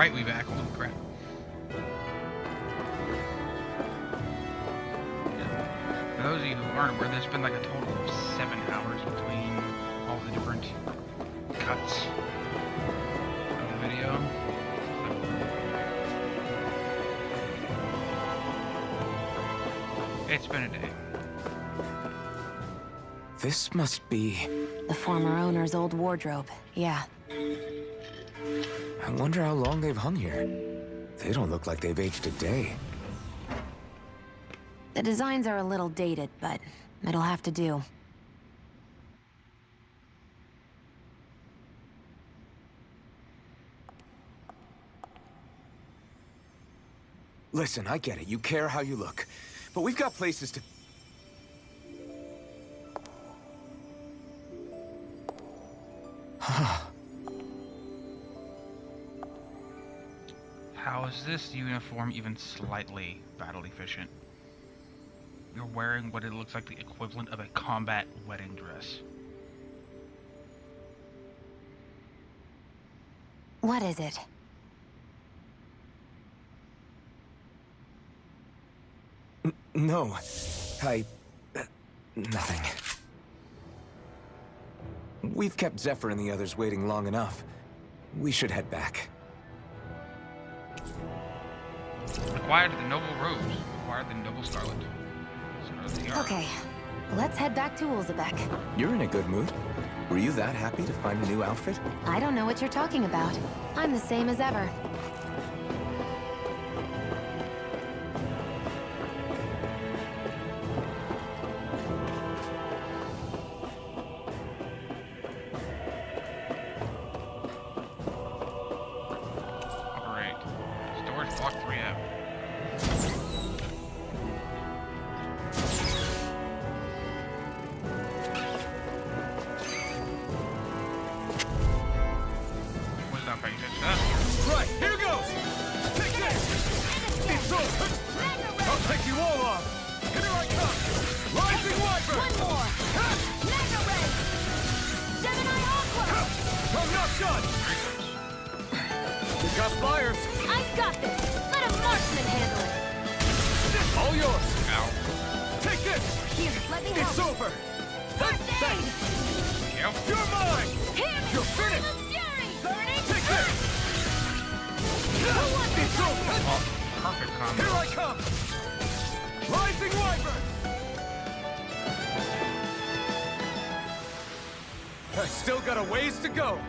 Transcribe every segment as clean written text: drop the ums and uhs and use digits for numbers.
right way back. Holy crap. For those of you who aren't aware, there's been like a total of 7 hours between all the different cuts of the video. So, it's been a day. This must be... The former owner's old wardrobe, yeah. I wonder how long they've hung here. They don't look like they've aged a day. The designs are a little dated, but it'll have to do. Listen, I get it. You care how you look. But we've got places to... How is this uniform even slightly battle efficient? You're wearing what it looks like the equivalent of a combat wedding dress. What is it? No. Nothing. We've kept Zephyr and the others waiting long enough. We should head back. Acquired the noble rose. Acquired the noble scarlet. Okay, let's head back to Ulzebek. You're in a good mood. Were you that happy to find a new outfit? I don't know what you're talking about. I'm the same as ever. Operate. Storage block 3M. Right, here goes! Take this! It's over! I'll take you all on! Here I come! Rising Viper! One more! Mega Ray! Gemini Aqua! I'm not done! We got flyers! I've got this! Let a marksman handle it! All yours! Ow. Take this! Here, let me help! It's over! First aid! Yep. You're mine! Here! You're finished! Of Fury! Burning! Take this! Who wants It's to over! Oh, perfect combo. Here I come! Rising Wyvern! I still got a ways to go.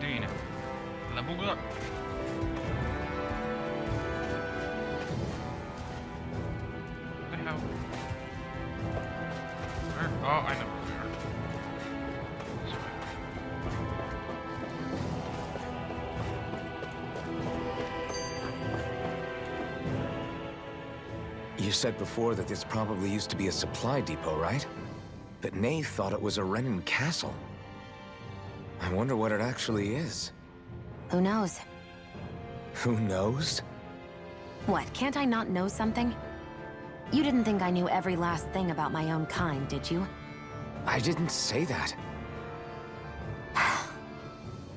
Do you know? Level up. What the hell? Where? Oh, I know where we are. You said before that this probably used to be a supply depot, right? But Nave thought it was a Renan castle. I wonder what it actually is. Who knows? Who knows? What, can't I not know something? You didn't think I knew every last thing about my own kind, did you? I didn't say that.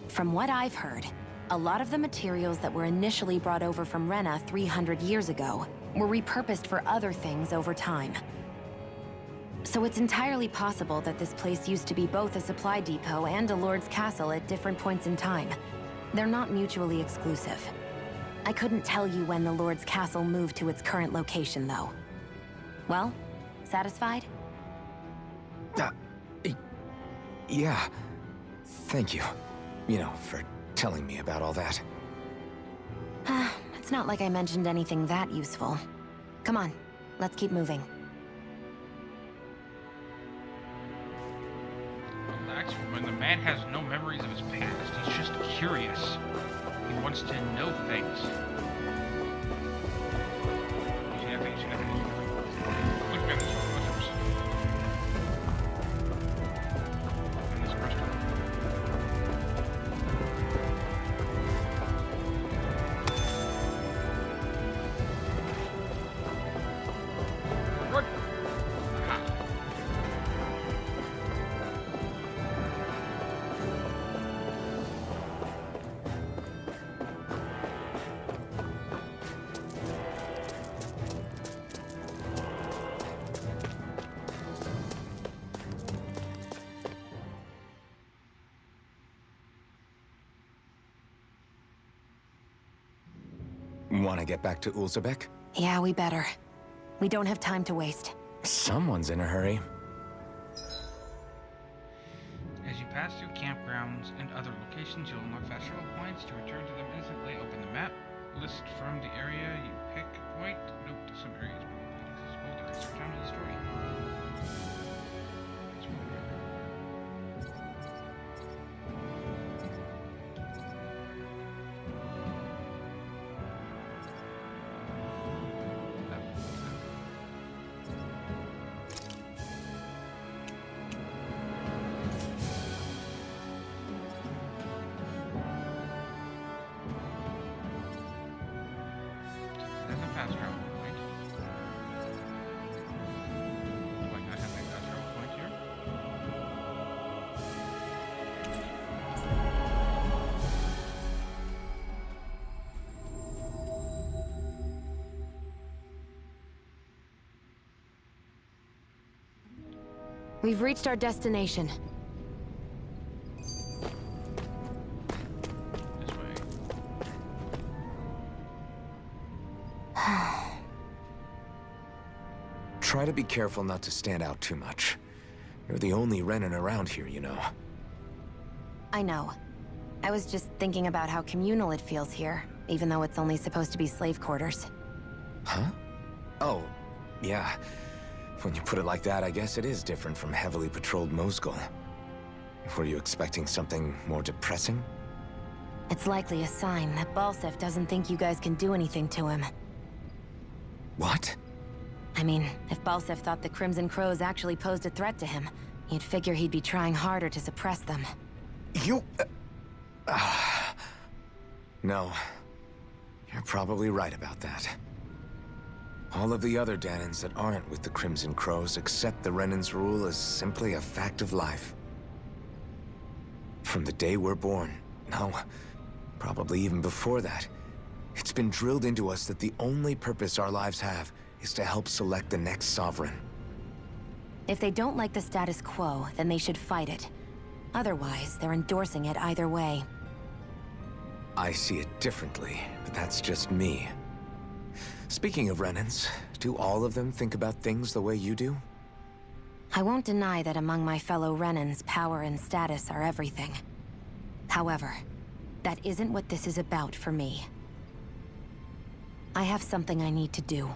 From what I've heard, a lot of the materials that were initially brought over from Rena 300 years ago were repurposed for other things over time. So it's entirely possible that this place used to be both a supply depot and a lord's castle at different points in time. They're not mutually exclusive. I couldn't tell you when the lord's castle moved to its current location, though. Well, satisfied? Yeah. Thank you. You know, for telling me about all that. It's not like I mentioned anything that useful. Come on, let's keep moving. Relax, when the man has no memories of his past, he's just curious. He wants to know things. Look at this. And this crystal. What? Aha. Want to get back to Ulzebek? Yeah, we better. We don't have time to waste. Someone's in a hurry. As you pass through campgrounds and other locations, you'll unlock fast travel points. To return to them instantly, open the map. List from the area you pick a point. Note some areas will be accessible during certain time of the story. There's a fast travel point. Do I not have a fast travel point here? We've reached our destination. This way. Try to be careful not to stand out too much. You're the only Renin around here, you know. I know. I was just thinking about how communal it feels here, even though it's only supposed to be slave quarters. Huh? Oh, yeah. When you put it like that, I guess it is different from heavily patrolled Mosgul. Were you expecting something more depressing? It's likely a sign that Balsef doesn't think you guys can do anything to him. What? I mean, if Balsef thought the Crimson Crows actually posed a threat to him, you'd figure he'd be trying harder to suppress them. You... No. You're probably right about that. All of the other Danans that aren't with the Crimson Crows accept the Renin's rule as simply a fact of life. From the day we're born, no, probably even before that, it's been drilled into us that the only purpose our lives have is to help select the next sovereign. If they don't like the status quo, then they should fight it. Otherwise, they're endorsing it either way. I see it differently, but that's just me. Speaking of Renins, do all of them think about things the way you do? I won't deny that among my fellow Renins, power and status are everything. However, that isn't what this is about for me. I have something I need to do,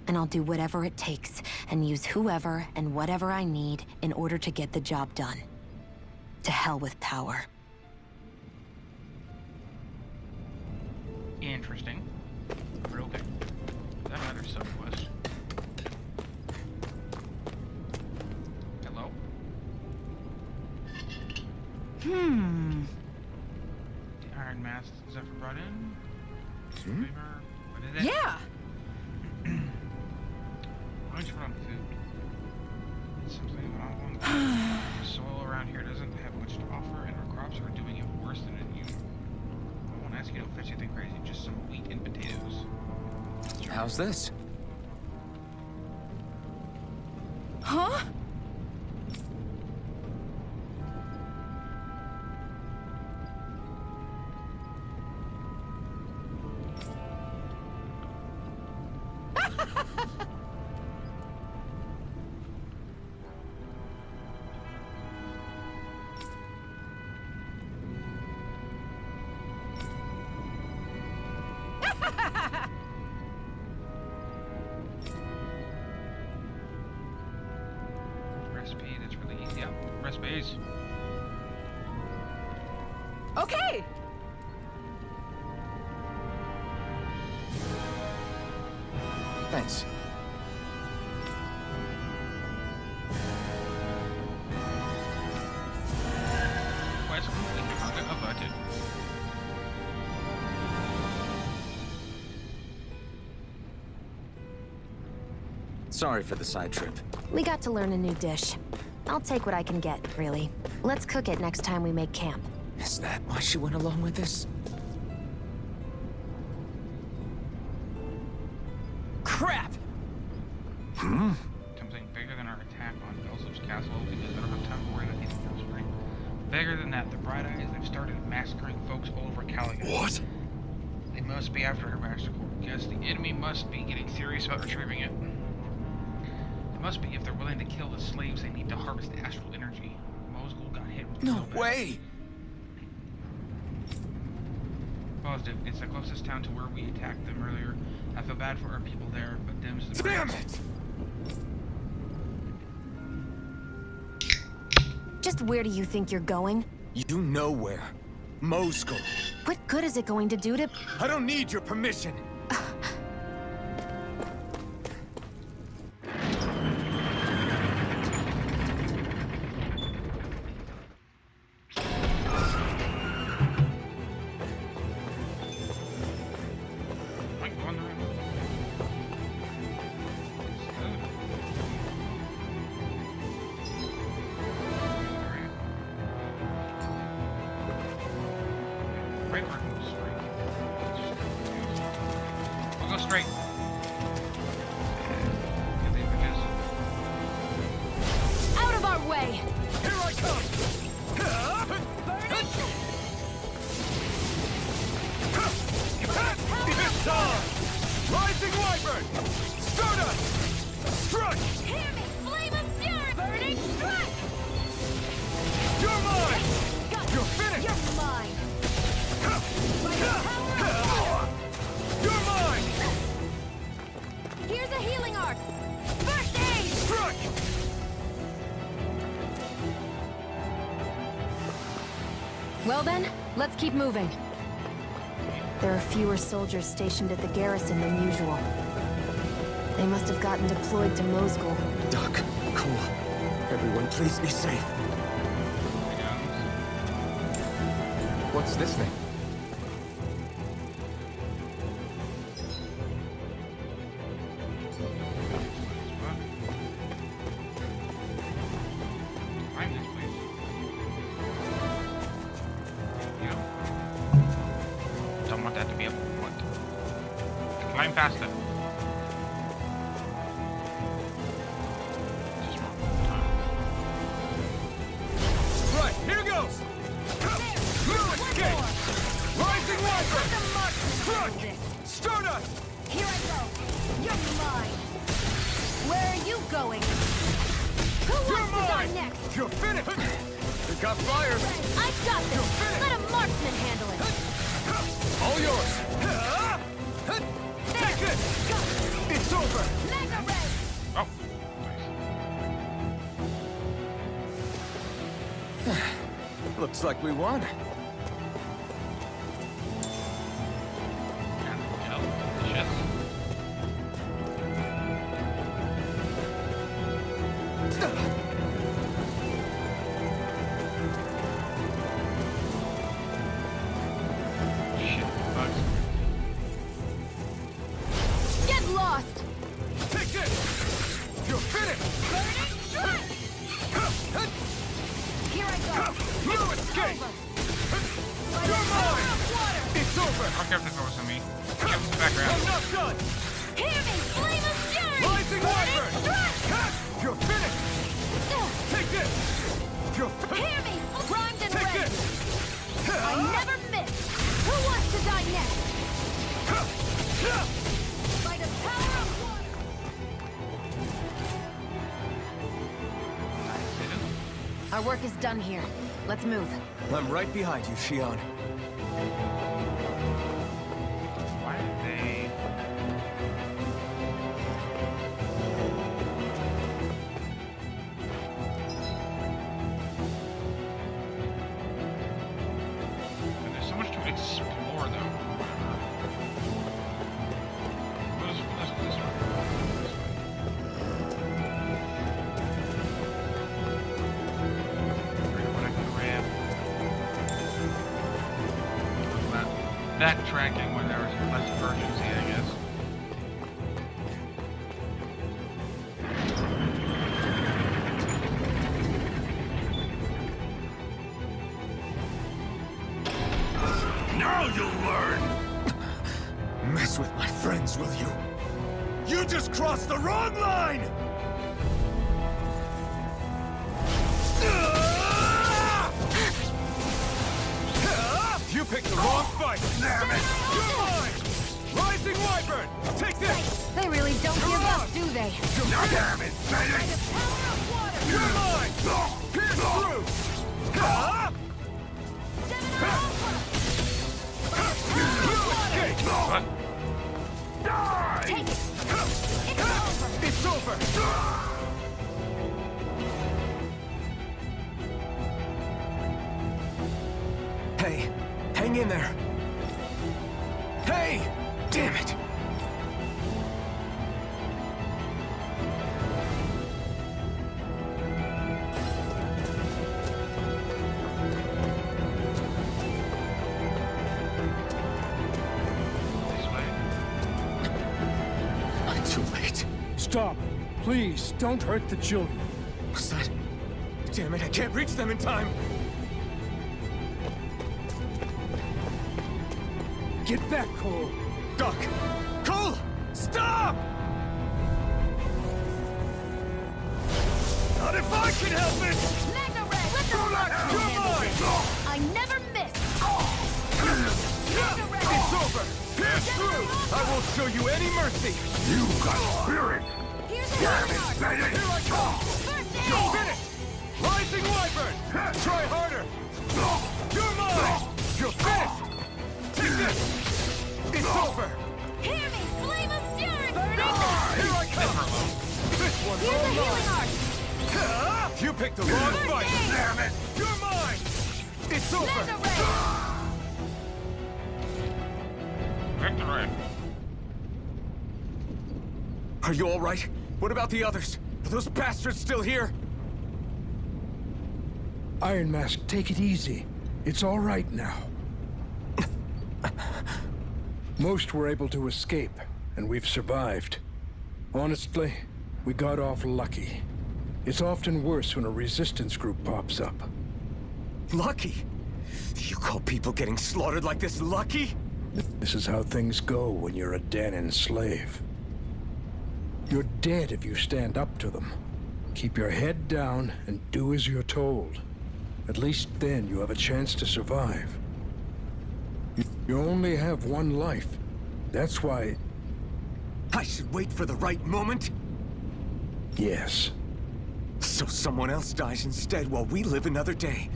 and I'll do whatever it takes, and use whoever and whatever I need in order to get the job done. To hell with power. Interesting. But okay. That other sub-quest. Hello? The Iron Mask Zephyr brought in. Flavor. What is it? Yeah! Why don't you put on food? It's something that I want. The soil around here doesn't have much to offer, and our crops are doing it worse than it used. I won't ask you to fetch anything crazy, just some wheat and potatoes. Sure. How's this? Huh? Recipe that's really easy. Yep, recipes. Okay! Thanks. Quest complete. Manga averted. Sorry for the side trip. We got to learn a new dish. I'll take what I can get, really. Let's cook it next time we make camp. Is that why she went along with this? Crap! Something bigger than our attack on Belzeb's castle because I don't have time to worry about anything else, right? Bigger than that, the Bright Eyes have started massacring folks all over Caligan. What? They must must be after her master core. Yes, the enemy must be getting serious about retrieving it. It must be if they're willing to kill the slaves they need to harvest astral energy. Mosgul got hit with No way! Positive. It's the closest town to where we attacked them earlier. I feel bad for our people there, but them's the Damn it! Just where do you think you're going? You know where. Mosgul. What good is it going to do to... I don't need your permission. We'll go straight. Out of our way! Here I come! It's on! Rising Wyvern! Stardust! Strike! Hear me! Flame of fury! Burning strike! You're mine! Got You're finished! You're mine! By the power of water! You're mine! Here's a healing arc! First aid! Strike! Well then, let's keep moving. There are fewer soldiers stationed at the garrison than usual. They must have gotten deployed to Mosgul. Doc, Cole, everyone please be safe. What's this thing? Find this place. You don't want that to be a what? Climb past it. Just wrong. Right, here goes! No escape! Rising Wyvern! Strike! Stardust! Here I go! You're mine! Where are you going? Who You're wants to die mine! next? You're finished! They got fires! I've got this! You're finished! Let a marksman handle it! All yours! Take it! It's over! Mega ray! Oh, nice. Looks like we won. Delicious. Shit, bugs. Get lost! Take it! You're finished! Burning strike! Here I go! No escape! By the You're power mine! of water! It's over! I don't care if this goes on me. Jump in the background. I'm not done! Hear me! Flame of fury! Rising Wyvern! Strike! You're finished! Take this! You're Hear me! Primed and Take ready! this! I never miss! Who wants to die next? By the power of water! Our work is done here. Let's move. I'm right behind you, Shion. Why did they... There's so much to explore, though. What is this one? What I can grab. Backtracking when there was less urgency, I guess. Now you'll learn! Mess with my friends, will you? You just crossed the wrong line! You picked the wrong fight! Damn it! You're mine! They really don't give up, do they? Damn it, Bennett! You're mine! Pierce through! Ah! What? Take it. It's over! Hey, hang in there. Hey! Damn it! This way. I'm too late. Stop. Please, don't hurt the children. What's that? Damn it, I can't reach them in time. Get back, Cole. Doc! Cole! Stop! Not if I can help it! Magna Red! Let the rock You're handle mine! this. I never miss! Magna Red! It's over! Pierce through! I won't show you any mercy! You got spirit! Here's a healing art! Here I come! First Finish! Rising Wyvern! Try harder! You're mine! You're finished! Take this! It's over! Hear me! Flame of Fury! Burning! Here I come! This one's Here's a all healing mine! art! Ah! You picked the wrong fight! aid! Damn it! You're mine! It's over! Magna Red! Victory. Are you all right? What about the others? Are those bastards still here? Iron Mask, take it easy. It's all right now. Most were able to escape, and we've survived. Honestly, we got off lucky. It's often worse when a resistance group pops up. Lucky? You call people getting slaughtered like this lucky? This is how things go when you're a Danon slave. You're dead if you stand up to them. Keep your head down and do as you're told. At least then you have a chance to survive. You only have one life. That's why, I should wait for the right moment? yes. So someone else dies instead while we live another day.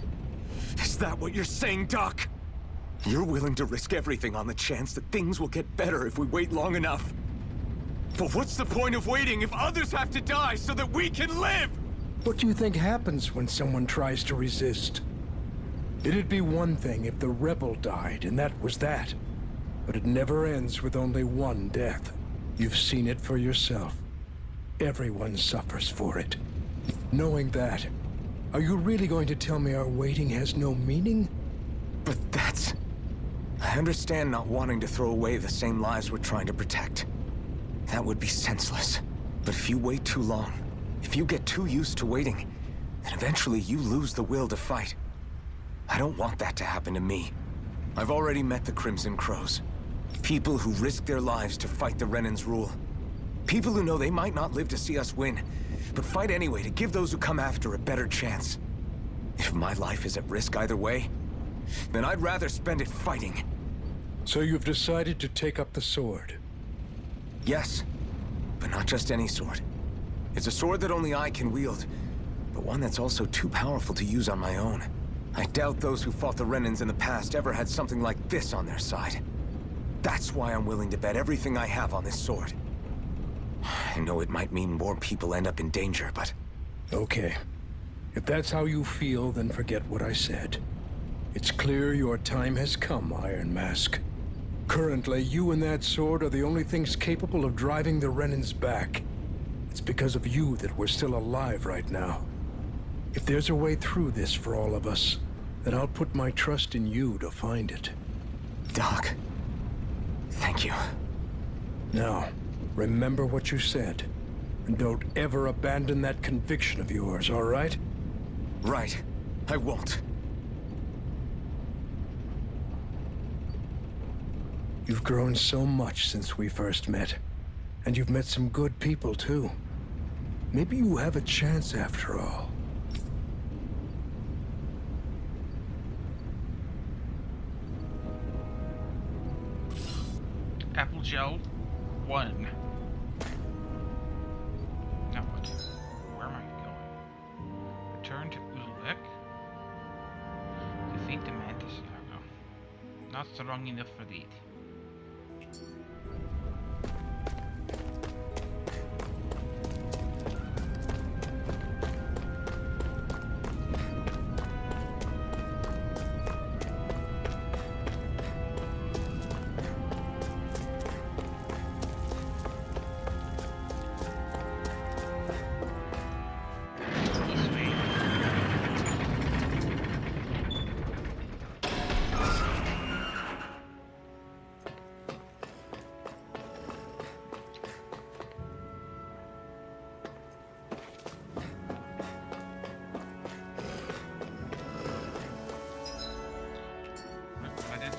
Is that what you're saying, Doc? You're willing to risk everything on the chance that things will get better if we wait long enough. But what's the point of waiting if others have to die so that we can live? What do you think happens when someone tries to resist? It'd be one thing if the rebel died, and that was that. But it never ends with only one death. You've seen it for yourself. Everyone suffers for it. Knowing that, are you really going to tell me our waiting has no meaning? But that's... I understand not wanting to throw away the same lives we're trying to protect. That would be senseless. But if you wait too long, if you get too used to waiting, then eventually you lose the will to fight. I don't want that to happen to me. I've already met the Crimson Crows. People who risk their lives to fight the Renan's rule. People who know they might not live to see us win, but fight anyway to give those who come after a better chance. If my life is at risk either way, then I'd rather spend it fighting. So you've decided to take up the sword. Yes, but not just any sword. It's a sword that only I can wield, but one that's also too powerful to use on my own. I doubt those who fought the Renans in the past ever had something like this on their side. That's why I'm willing to bet everything I have on this sword. I know it might mean more people end up in danger, but... Okay. If that's how you feel, then forget what I said. It's clear your time has come, Iron Mask. Currently, you and that sword are the only things capable of driving the Renans back. It's because of you that we're still alive right now. If there's a way through this for all of us, then I'll put my trust in you to find it. Doc, thank you. Now, remember what you said. And don't ever abandon that conviction of yours, all right? Right. I won't. You've grown so much since we first met. And you've met some good people, too. Maybe you have a chance after all. Apple gel 1. strong enough for that.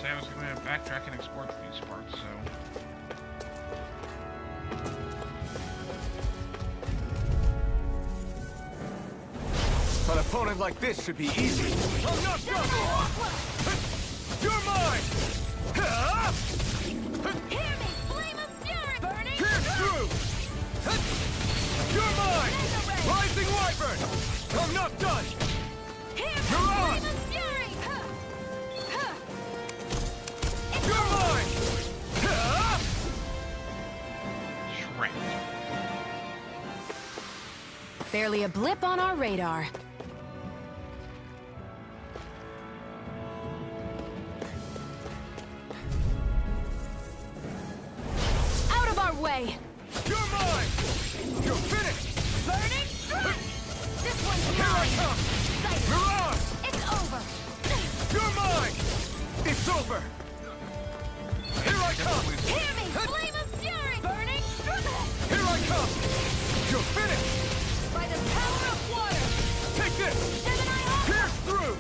I was going to backtrack and explore these parts, so... An opponent like this should be easy. I'm not done! You're mine! Hear me! Flame of fury! Burning! Pierce through! You're mine! Rising Wyvern! I'm not done! Hear me! You're on! Flame of fury! You're mine! Shred. Barely a blip on our radar. Out of our way! You're mine! You're finished! Burning! This one's Here I mine! come! Sight. Mirage! It's over! You're mine! It's over! Here I come! Hear me! Flame of fury! Burning! Here I come! You're finished! By the power of water! Take this! Gemini Aqua! Pierce through!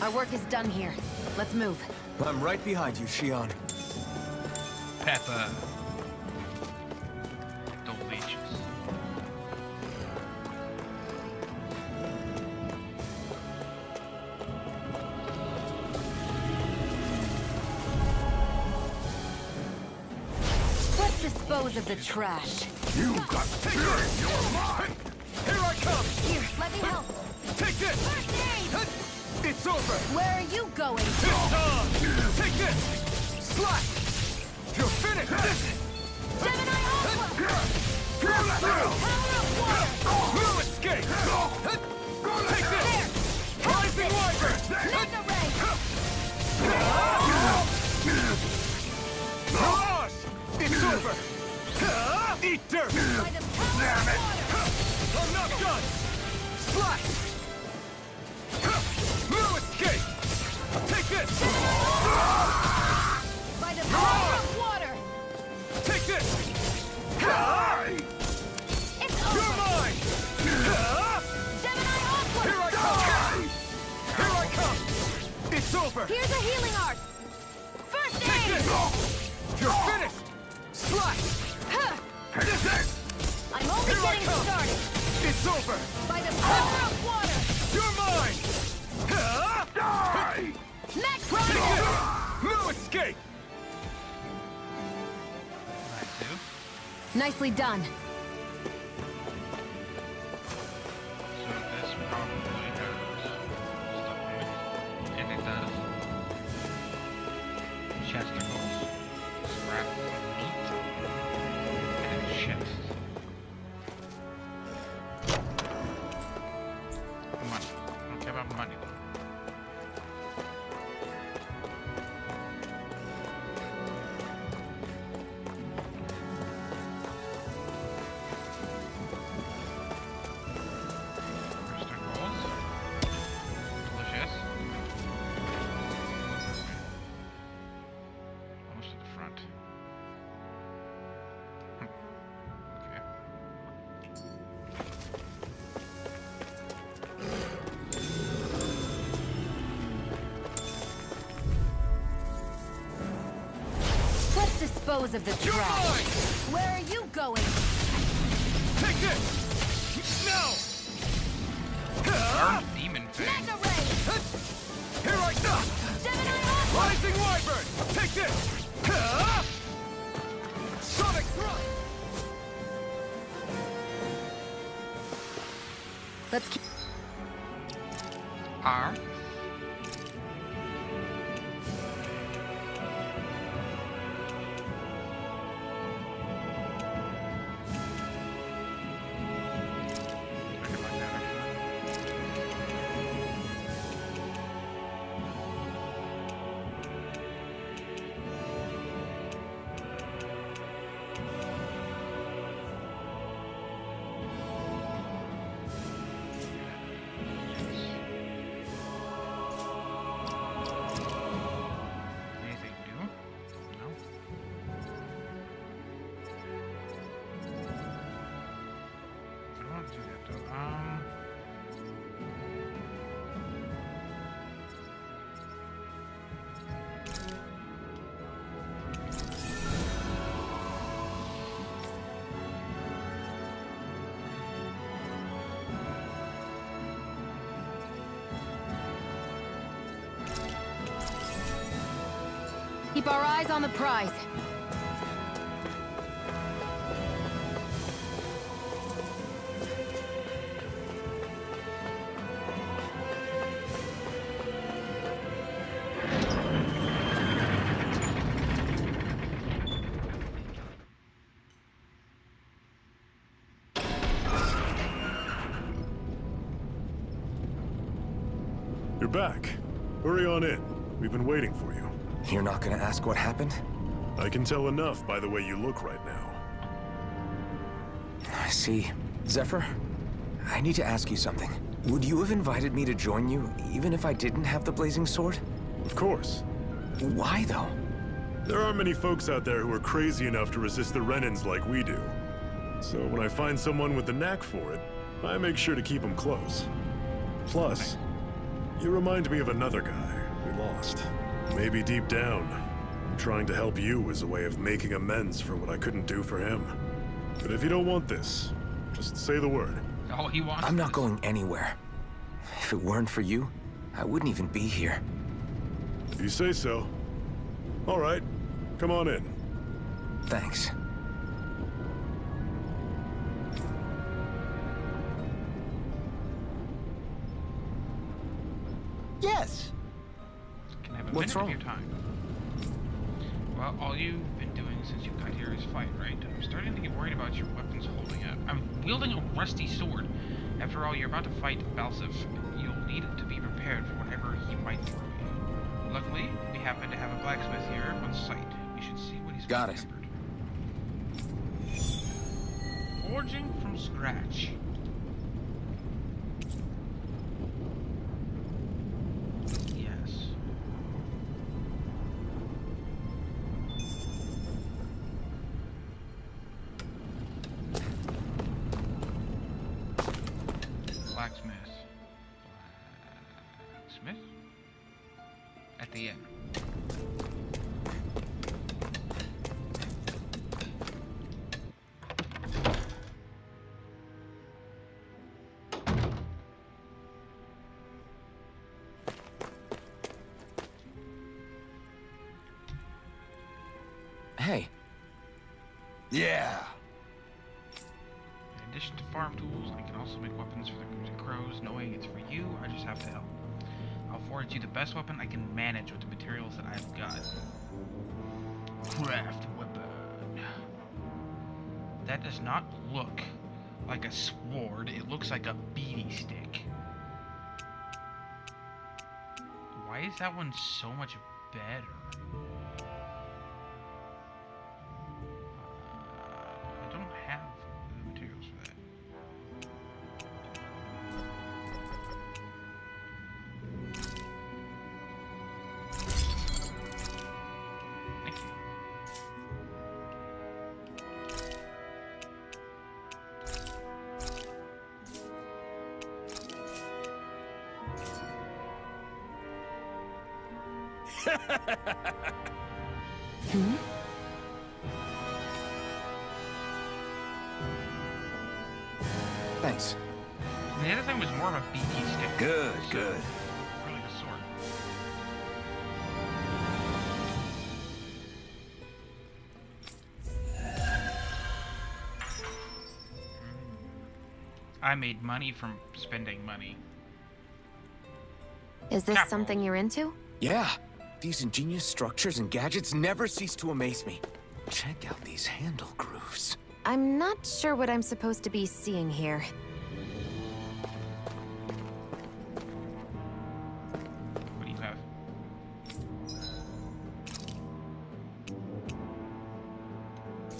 Our work is done here. Let's move. I'm right behind you, Shion. Peppa. Delicious. Let's dispose of the trash. You got take it! You're mine! Here I come! Here, let me help! Take this! First aid! It's over! Where are you going? It's on! Take this! Slash! You're finished! Gemini Aqua! Pierce through! Power of water! No escape! Take this! Rising Wyvern! Mega ray! Mirage! It's over! Eat dirt! By the power of water! I'm not done! Slash! No escape! Take this! By the power of water! Take this! It's You're over! mine! Gemini Aqua! Here I come! Here I come! It's over! Here's a healing art! First Take aid! this! You're finished! Slash! Huh. This is... I'm only Here I getting come. started! It's over! By the power of water! You're mine! Die! Next Take round! this! No escape! Nice, dude. Nicely done. So this probably has stuff in it. And it does. Chesticles, scrap meat, and a chest. Money. I don't care about money though. Roasted rolls. Delicious. Almost to the front. Okay. Let's dispose of the You're trash. mine! Where are you going? Take this! Now! Armed demon thing. Mega ray! Here I come! Gemini Aqua! Rising Wyvern! Take this! Sonic thrust! Let's keep... R. Anything new? No. I don't want to do that though. Keep our eyes on the prize. You're back. Hurry on in. We've been waiting for you. You're not gonna ask what happened? I can tell enough by the way you look right now. I see. Zephyr, I need to ask you something. Would you have invited me to join you, even if I didn't have the blazing sword? Of course. Why, though? There aren't many folks out there who are crazy enough to resist the Renans like we do. So when I find someone with the knack for it, I make sure to keep them close. Plus, you remind me of another guy we lost. Maybe deep down, trying to help you is a way of making amends for what I couldn't do for him. But if you don't want this, just say the word. Oh, he wants. I'm not this. going anywhere. If it weren't for you, I wouldn't even be here. If you say so. All right, come on in. Thanks. Yes. Can I have a What's minute wrong? of your time? Well, all you've been doing since you got here is fight, right? I'm starting to get worried about your weapons holding up. I'm wielding a rusty sword. After all, you're about to fight Balsif. You'll need to be prepared for whatever he might throw you. Luckily, we happen to have a blacksmith here on site. We should see what he's Got it. remembered. Forging from scratch. Yes. Blacksmith. Blacksmith? At the end. Hey, Yeah. In addition to farm tools, I can also make weapons for the crows. Knowing it's for you, I just have to help. I'll forge you the best weapon I can manage with the materials that I've got. Craft weapon. That does not look like a sword. It looks like a beanie stick. Why is that one so much better? I don't have the materials for that. Thank you. thanks. The other thing was more of a beanie stick. Good, So, good. Really a sword. I made money from spending money. Is this Capital. something you're into? Yeah, these ingenious structures and gadgets never cease to amaze me. Check out these handle grooves. I'm not sure what I'm supposed to be seeing here. What do you have?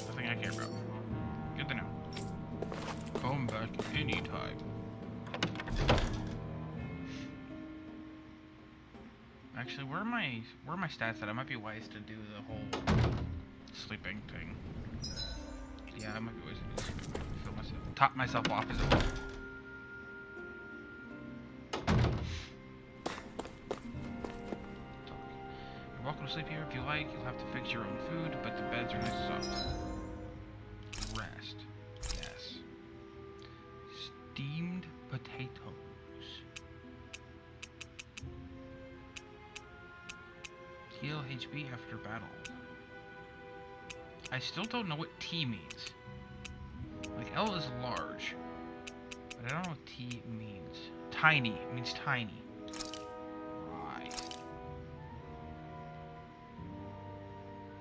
Nothing I care about. Good to know. Come back anytime. Actually, where are my stats at? I might be wise to do the whole sleeping thing. Yeah, I might be wise to do the sleeping thing. Feel myself, top myself off as it were. You're welcome to sleep here if you like. You'll have to fix your own food, but the beds are nice and soft. Rest. Yes. Steamed potatoes. Heal HP after battle. I still don't know what T means. Like, L is large. But I don't know what T means. Tiny. It means tiny. Right.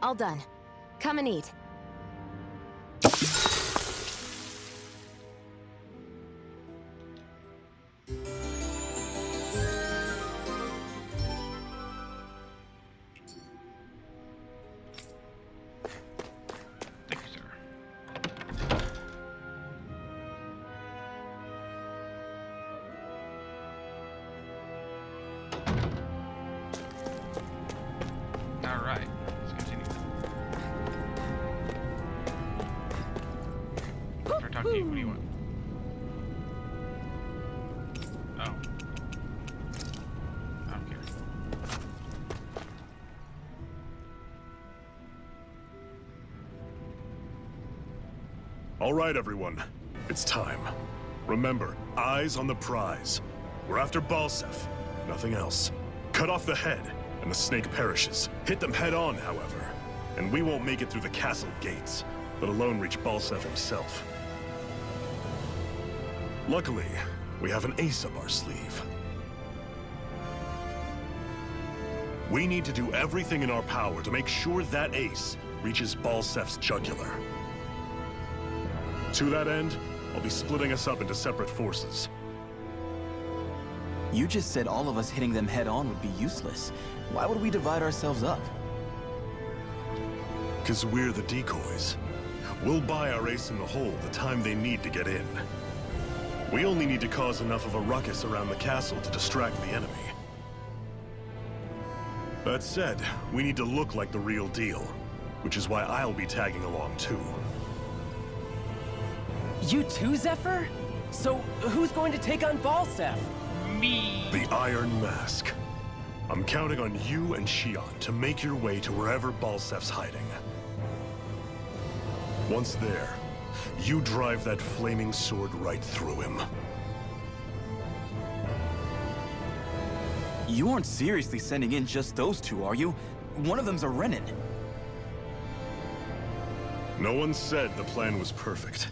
All done. Come and eat. Thank you, sir. Alright, let's continue. After I talk to you, what do you want? Oh. I don't care. All right, everyone. It's time. Remember, eyes on the prize. We're after Balsef. Nothing else. Cut off the head, and the snake perishes. Hit them head on, however. And we won't make it through the castle gates, let alone reach Balsef himself. Luckily, we have an ace up our sleeve. We need to do everything in our power to make sure that ace reaches Balsef's jugular. To that end, I'll be splitting us up into separate forces. You just said all of us hitting them head on would be useless. Why would we divide ourselves up? 'Cause we're the decoys. We'll buy our ace in the hole the time they need to get in. We only need to cause enough of a ruckus around the castle to distract the enemy. That said, we need to look like the real deal, which is why I'll be tagging along too. You too, Zephyr? So, who's going to take on Balsef? Me! The Iron Mask. I'm counting on you and Shion to make your way to wherever Balsef's hiding. Once there, you drive that flaming sword right through him. You aren't seriously sending in just those two, are you? One of them's a Renin. No one said the plan was perfect.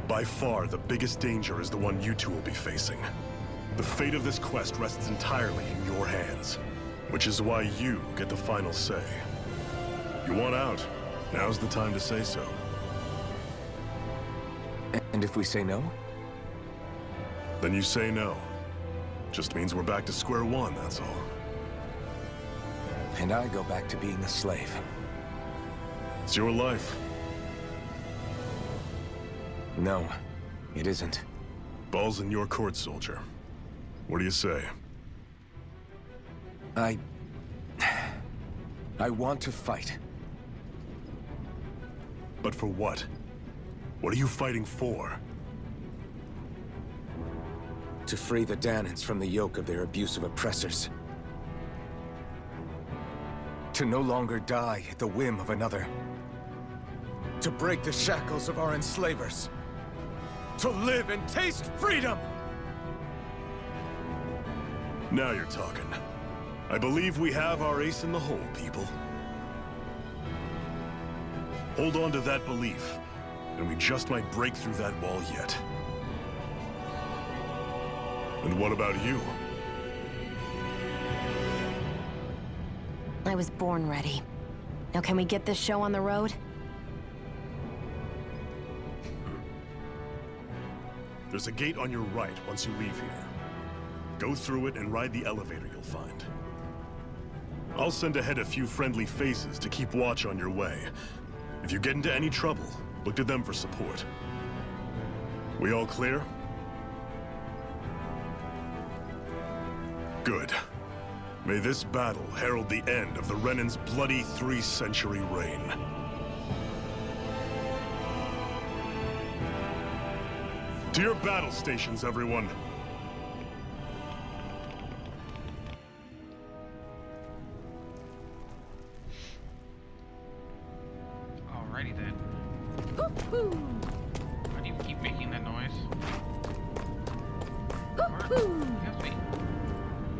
By far, the biggest danger is the one you two will be facing. The fate of this quest rests entirely in your hands, which is why you get the final say. You want out? Now's the time to say so. And if we say no? Then you say no. Just means we're back to square one, that's all. And I go back to being a slave. It's your life. No, it isn't. Ball's in your court, soldier. What do you say? I want to fight. But for what? What are you fighting for? To free the Danans from the yoke of their abusive oppressors. To no longer die at the whim of another. To break the shackles of our enslavers. To live and taste freedom! Now you're talking. I believe we have our ace in the hole, people. Hold on to that belief, and we just might break through that wall yet. And what about you? I was born ready. Now can we get this show on the road? There's a gate on your right once you leave here. Go through it and ride the elevator you'll find. I'll send ahead a few friendly faces to keep watch on your way. If you get into any trouble, look to them for support. We all clear? Good. May this battle herald the end of the Renan's bloody 3-century reign. To your battle stations, everyone. Alrighty then. Why do you keep making that noise? Excuse me.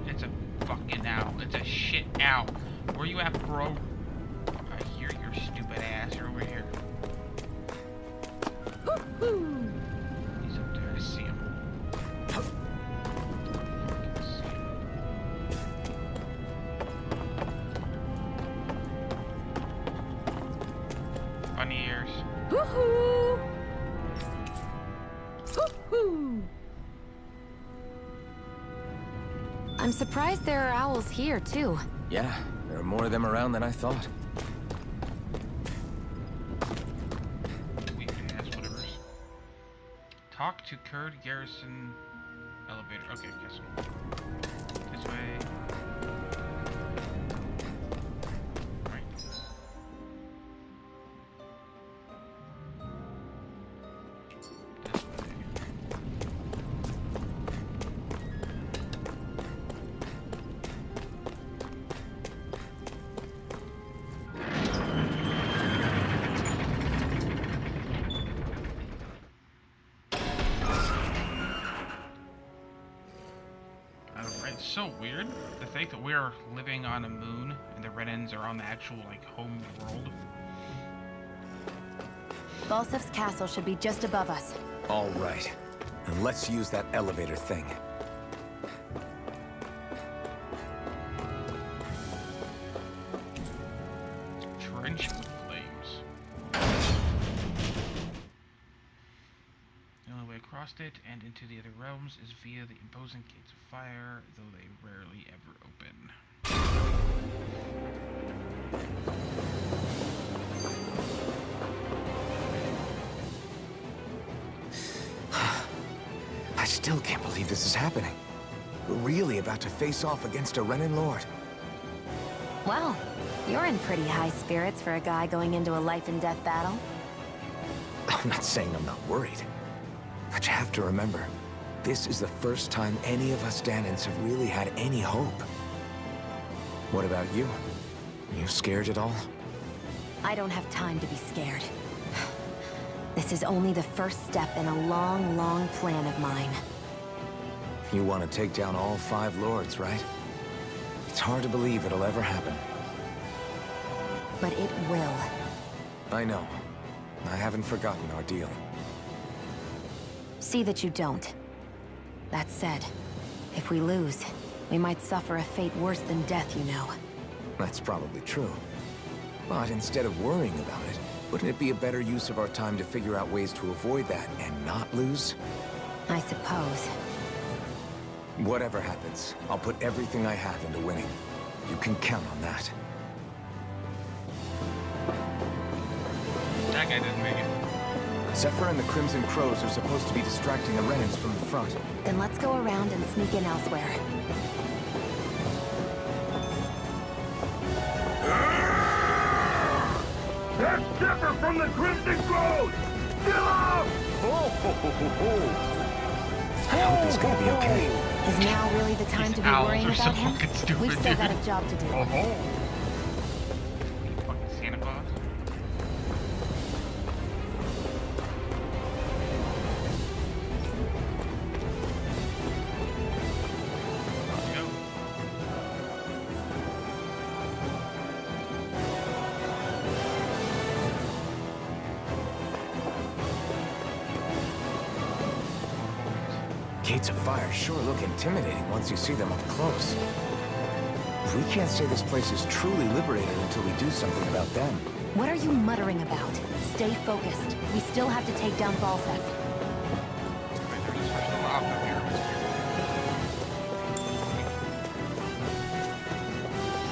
It's a fucking owl. It's a shit owl. Where you at, bro? I hear your stupid ass. You're over here. He's up there. I see him. Fucking see him. Bunny ears. Woohoo! Woohoo! I'm surprised there are owls here, too. Yeah, there are more of them around than I thought. Weak ass, whatever. Talk to Kurd Garrison elevator. Okay, guess what? This way. Right. This way. It's so weird to think that we're living on a moon and the Renans are on the actual, like, home world. Balsef's castle should be just above us. All right. And let's use that elevator thing. Trench with flames. The only way across it and into the other realms is via the imposing gates of fire, though they rarely ever open. I still can't believe this is happening. We're really about to face off against a Renan Lord. Well, you're in pretty high spirits for a guy going into a life and death battle. I'm not saying I'm not worried. But you have to remember, this is the first time any of us Danans have really had any hope. What about you? Are you scared at all? I don't have time to be scared. This is only the first step in a long, long plan of mine. You want to take down all 5 lords, right? It's hard to believe it'll ever happen. But it will. I know. I haven't forgotten our deal. See that you don't. That said, if we lose, we might suffer a fate worse than death, you know. That's probably true. But instead of worrying about it, wouldn't it be a better use of our time to figure out ways to avoid that and not lose? I suppose. Whatever happens, I'll put everything I have into winning. You can count on that. That guy didn't make it. Zephyr and the Crimson Crows are supposed to be distracting the Renans from the front. Then let's go around and sneak in elsewhere. That's Zephyr from the Crimson Crows! Still up! I hope he's gonna be okay. Is now really the time to be owls worrying are so about him? fucking stupid, We've still got dude. a job to do. Oh. Fucking Santa Claus. Let's go. Gates of fire sure look intimidating once you see them up close. We can't say this place is truly liberated until we do something about them. What are you muttering about? Stay focused. We still have to take down Balseth. Wait, there's a special op up here.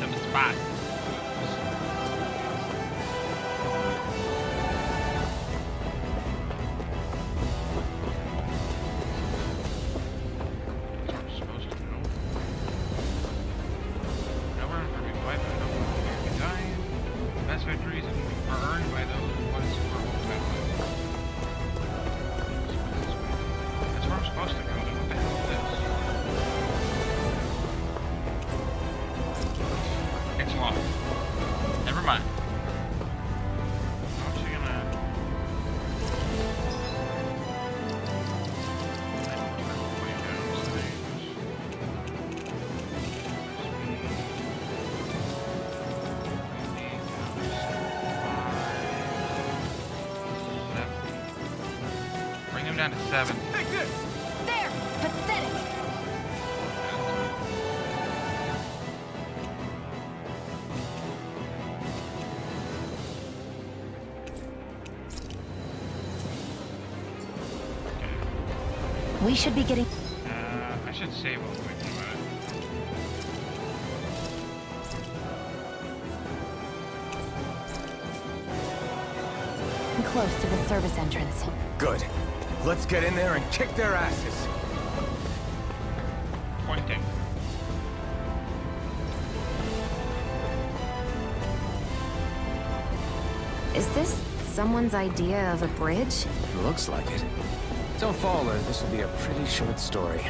Some spots. Down to 7. Take this! There! Pathetic! We should be getting... I should save while I'm thinking about it. close to the service entrance. Good. Let's get in there and kick their asses. Pointing. Is this someone's idea of a bridge? Looks like it. Don't fall, or this will be a pretty short story.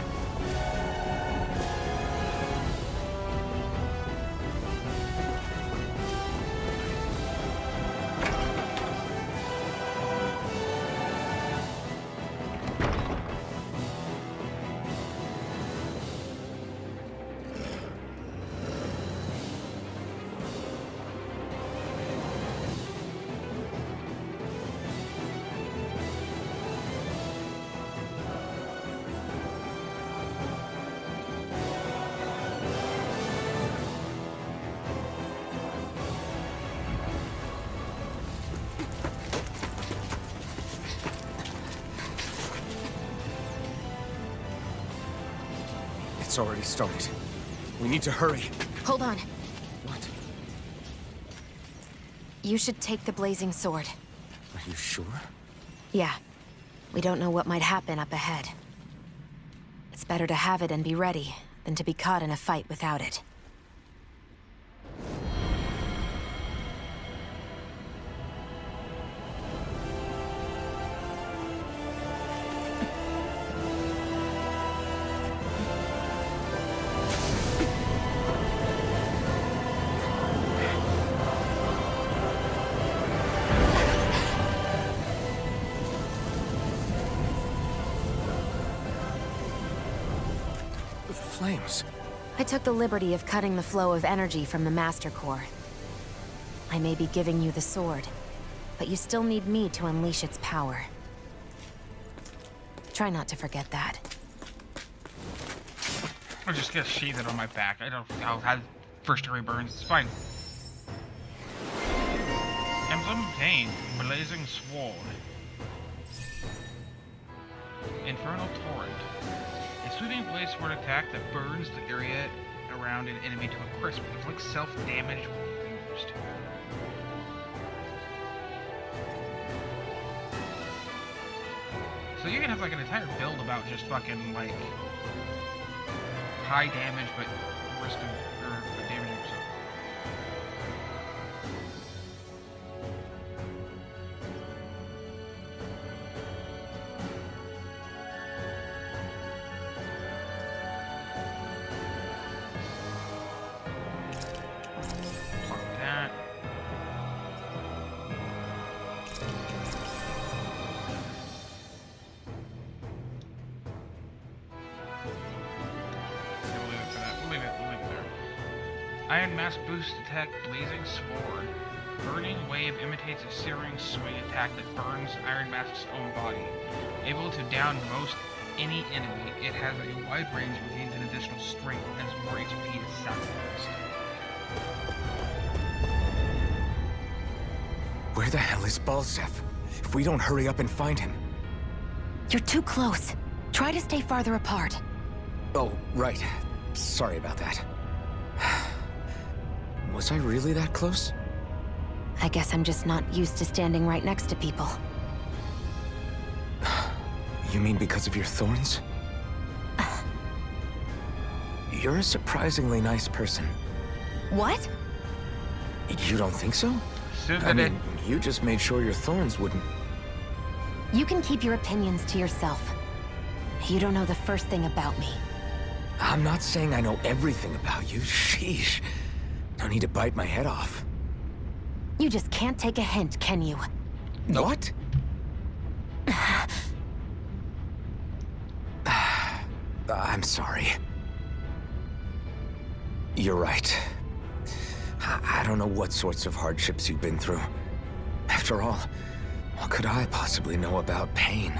It's already started. We need to hurry. Hold on. What? You should take the blazing sword. Are you sure? Yeah. We don't know what might happen up ahead. It's better to have it and be ready than to be caught in a fight without it. Flames. I took the liberty of cutting the flow of energy from the Master Core. I may be giving you the sword, but you still need me to unleash its power. Try not to forget that. I'll just get sheathed on my back. I'll have first degree burns. It's fine. Emblem obtained. Blazing Sword. Infernal Torrent. A soothing blaze sword attack that burns the area around an enemy to a crisp. It's like self-damage when used. So you can have like an entire build about just fucking like high damage but risk of or damaging yourself. Iron Mask boost attack Blazing Sword. Burning Wave imitates a searing swing attack that burns Iron Mask's own body. Able to down most any enemy, it has a wide range and gains an additional strength as more HP is sacrificed. Where the hell is Balsef? If we don't hurry up and find him... You're too close. Try to stay farther apart. Oh, right. Sorry about that. Was I really that close? I guess I'm just not used to standing right next to people. You mean because of your thorns? You're a surprisingly nice person. What? You don't think so? I mean, you just made sure your thorns wouldn't... You can keep your opinions to yourself. You don't know the first thing about me. I'm not saying I know everything about you. Sheesh. No need to bite my head off. You just can't take a hint, can you? What? I'm sorry. You're right. I don't know what sorts of hardships you've been through. After all, what could I possibly know about pain?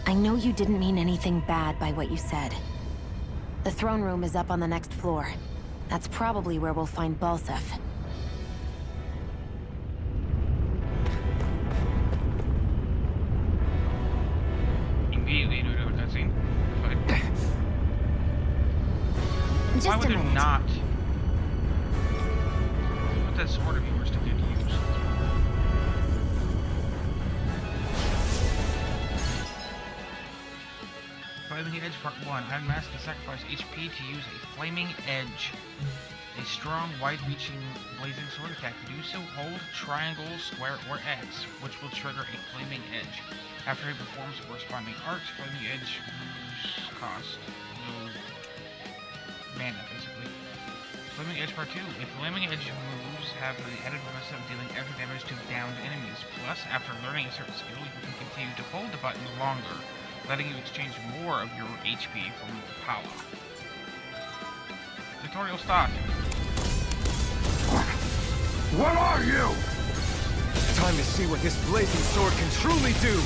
I know you didn't mean anything bad by what you said. The throne room is up on the next floor. That's probably where we'll find Balsef. Immediately do another cutscene. Just Why would a there minute. not? What that sword of yours to good use? Flaming Edge Part 1. Unmask and sacrifice HP to use a Flaming Edge. A strong, wide-reaching, blazing sword attack. To do so, hold triangle, square, or X, which will trigger a Flaming Edge. After he performs corresponding arts, Flaming Edge moves cost no mana, basically. Flaming Edge Part 2. If Flaming Edge moves have the added bonus of dealing extra damage to downed enemies. Plus, after learning a certain skill, you can continue to hold the button longer, letting you exchange more of your HP for more power. Tutorial start. What are you? Time to see what this blazing sword can truly do.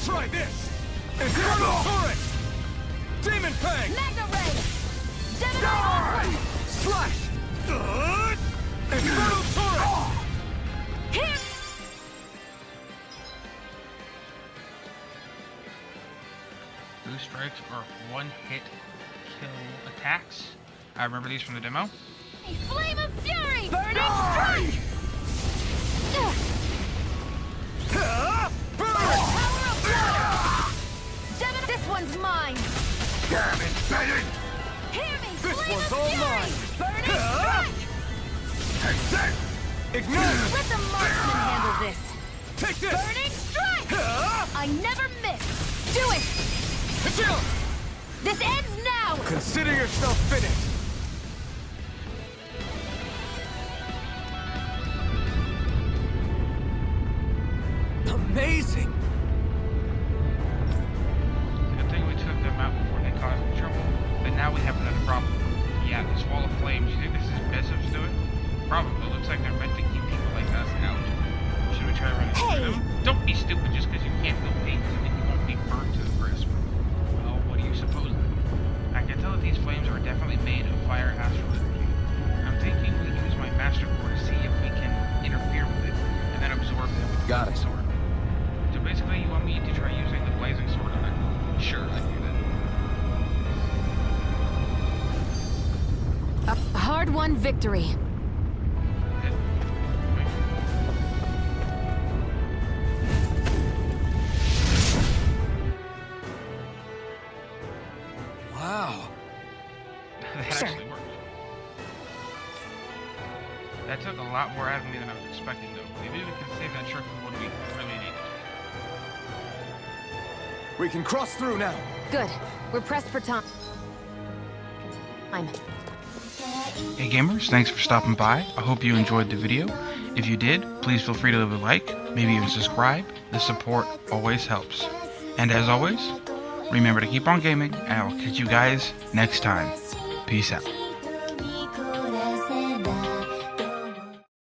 Try this! Infernal Torrent! Demon Fang! Mega Ray! Die! Slash! Infernal Torrent! Here! Boost strikes are one-hit kill attacks. I remember these from the demo. A flame of fury! Burning strike! Power of blood! This one's mine! Damn it, Bennett! Hear me! This flame one's of all fury! mine! Burning strike! Take that! Ignite! Let the marksman handle this! Take this! Burning strike! I never miss! Do it! This ends now! Consider yourself finished! Amazing! Good thing we took them out before they caused trouble. But now we have another problem. Yeah, this wall of flames. You think this is Bessov's doing? Probably. Looks like they're meant to keep people like us out. Should we try running through them? Don't be stupid just because you can't build paint doesn't mean you won't be burnt to the crisp. Well, what do you suppose then? I can tell that these flames are definitely made of fire astral energy. I'm thinking we use my master core to see if we can interfere with it, and then absorb them with Got the it. sword. So basically, you want me to try using the blazing sword on it? Sure, I do that. A hard-won victory. Hit. Okay. Wow. That Sure. actually worked. That took a lot more out of me than I was expecting, though. Maybe we can save that trick for when we really need it. We can cross through now. Good. We're pressed for time. Hey gamers, thanks for stopping by. I hope you enjoyed the video. If you did, please feel free to leave a like, maybe even subscribe. The support always helps. And as always, remember to keep on gaming, and I will catch you guys next time. Peace out.